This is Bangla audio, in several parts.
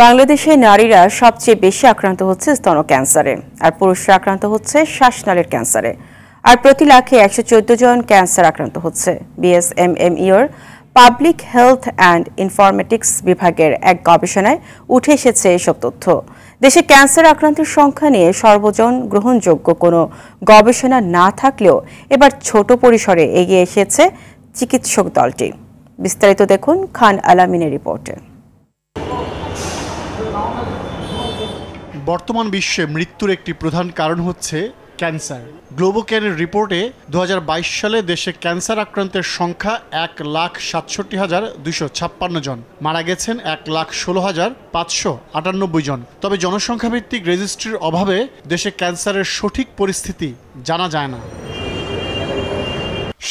বাংলাদেশে নারীরা সবচেয়ে বেশি আক্রান্ত হচ্ছে স্তন ক্যান্সারে, আর পুরুষরা আক্রান্ত হচ্ছে শ্বাসনালীর ক্যান্সারে। আর প্রতি লাখে 114 জন ক্যান্সার আক্রান্ত হচ্ছে। বিএসএমএমইউর পাবলিক হেলথ অ্যান্ড ইনফরমেটিক্স বিভাগের এক গবেষণায় উঠে এসেছে এসব তথ্য। দেশে ক্যান্সার আক্রান্তের সংখ্যা নিয়ে সর্বজন গ্রহণযোগ্য কোনো গবেষণা না থাকলেও এবার ছোট পরিসরে এগিয়ে এসেছে চিকিৎসক দলটি। বিস্তারিত দেখুন খান আলামিনের রিপোর্টে। বর্তমান বিশ্বে মৃত্যুর একটি প্রধান কারণ হচ্ছে ক্যান্সার। গ্লোবোক্যানের রিপোর্টে 2022 সালে দেশে ক্যান্সার আক্রান্তের সংখ্যা 1,67,256 জন, মারা গেছেন 1,16,598 জন। তবে জনসংখ্যা ভিত্তিক রেজিস্ট্রির অভাবে দেশে ক্যান্সারের সঠিক পরিস্থিতি জানা যায় না।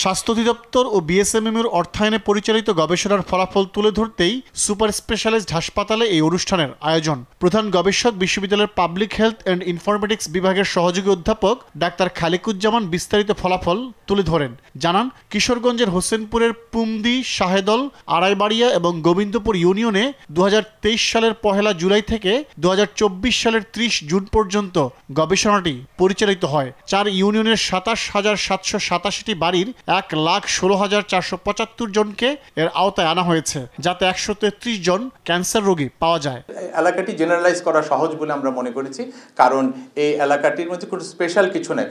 স্বাস্থ্য অধিদপ্তর ও বিএসএমএমইউর অর্থায়নে পরিচালিত গবেষণার ফলাফল তুলে ধরতেই সুপার স্পেশালাইজড হাসপাতালে এই অনুষ্ঠানের আয়োজন। প্রধান গবেষক বিশ্ববিদ্যালয়ের পাবলিক হেলথ অ্যান্ড ইনফরমেটিক্স বিভাগের সহযোগী অধ্যাপক ডাক্তার খালিকুজ্জামান বিস্তারিত ফলাফল তুলে ধরেন। জানান, কিশোরগঞ্জের হোসেনপুরের পুমদি, শাহেদল, আড়াইবাড়িয়া এবং গোবিন্দপুর ইউনিয়নে 2023 সালের 1 জুলাই থেকে 2024 সালের 30 জুন পর্যন্ত গবেষণাটি পরিচালিত হয়। 4 ইউনিয়নের 27,787টি বাড়ির 1,16,475 জনকে এর আওতায় আনা হয়েছে, যাতে 133 জন ক্যান্সার রোগী পাওয়া যায়। এলাকাটি জেনারেলাইজ করা সহজ বলে আমরা মনে করেছি, কারণ এই এলাকাটির মধ্যে কোনো স্পেশাল কিছু নাই।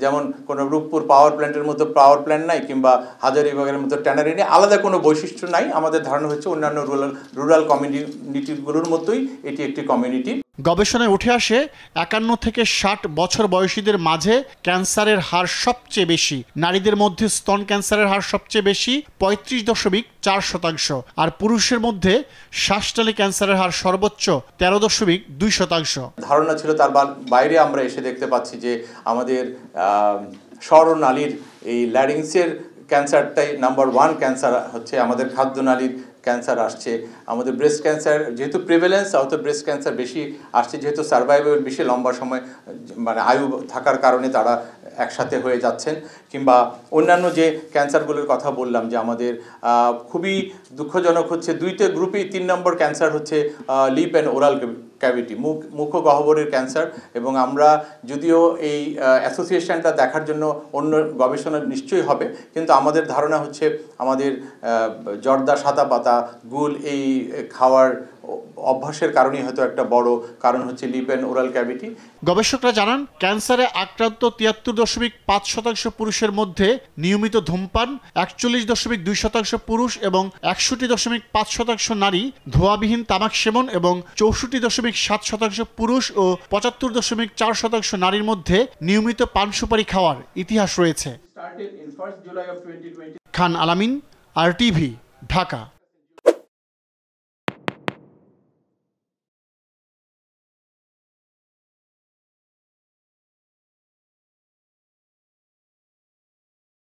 যেমন কোনো রূপপুর পাওয়ার প্ল্যান্টের মতো পাওয়ার প্ল্যান্ট নাই, কিংবা হাজারীবাগের মতো ট্যানারি নেই, আলাদা কোনো বৈশিষ্ট্য নাই। আমাদের ধারণা হচ্ছে অন্যান্য রুরাল কমিউনিটিগুলোর মতোই এটি একটি কমিউনিটি। গবেষণায় উঠে আসে 51 থেকে 60 বছর বয়সীদের মাঝে ক্যান্সারের হার সবচেয়ে বেশি। নারীদের মধ্যে স্তন ক্যান্সারের হার সবচেয়ে বেশি 35.4%, আর পুরুষের মধ্যে শ্বাসনালী ক্যান্সারের হার সর্বোচ্চ 13.2%। ধারণা ছিল, তার বাইরে আমরা এসে দেখতে পাচ্ছি যে আমাদের স্বরনালীর এই ল্যারিংসের ক্যান্সারটাই নাম্বার 1 ক্যান্সার হচ্ছে। আমাদের খাদ্যনালীর ক্যান্সার আসছে, আমাদের ব্রেস্ট ক্যান্সার যেহেতু প্রিভ্যালেন্স ব্রেস্ট ক্যান্সার বেশি আসছে, যেহেতু সার্ভাইভেবল বেশি লম্বা সময় আয়ু থাকার কারণে তারা একসাথে হয়ে যাচ্ছেন। কিংবা অন্যান্য যে ক্যান্সারগুলোর কথা বললাম, যে আমাদের খুবই দুঃখজনক হচ্ছে 2টে গ্রুপেই 3 নম্বর ক্যান্সার হচ্ছে লিপ অ্যান্ড ওরাল ক্যাভিটি, মুখ ও গহ্বরের ক্যান্সার। এবং আমরা যদিও এই অ্যাসোসিয়েশনটা দেখার জন্য অন্য গবেষণা নিশ্চয়ই হবে, কিন্তু আমাদের ধারণা হচ্ছে আমাদের জর্দা, সাদা পাতা, গুল এই খাওয়ার অভ্যাসের কারণেই হয়তো একটা বড় কারণ হচ্ছে লিপ অ্যান্ড ওরাল ক্যাভিটি। গবেষকরা জানান, ক্যান্সারে আক্রান্ত 73.5% পুরুষের মধ্যে নিয়মিত ধূমপান, 41.2% পুরুষ এবং 61.5% নারী ধোঁয়াবিহীন তামাক সেবন এবং 64.7% পুরুষ ও 75.4% নারীর মধ্যে নিয়মিত পান সুপারি খাওয়ার ইতিহাস রয়েছে। খান আলামিন, RTV, ঢাকা।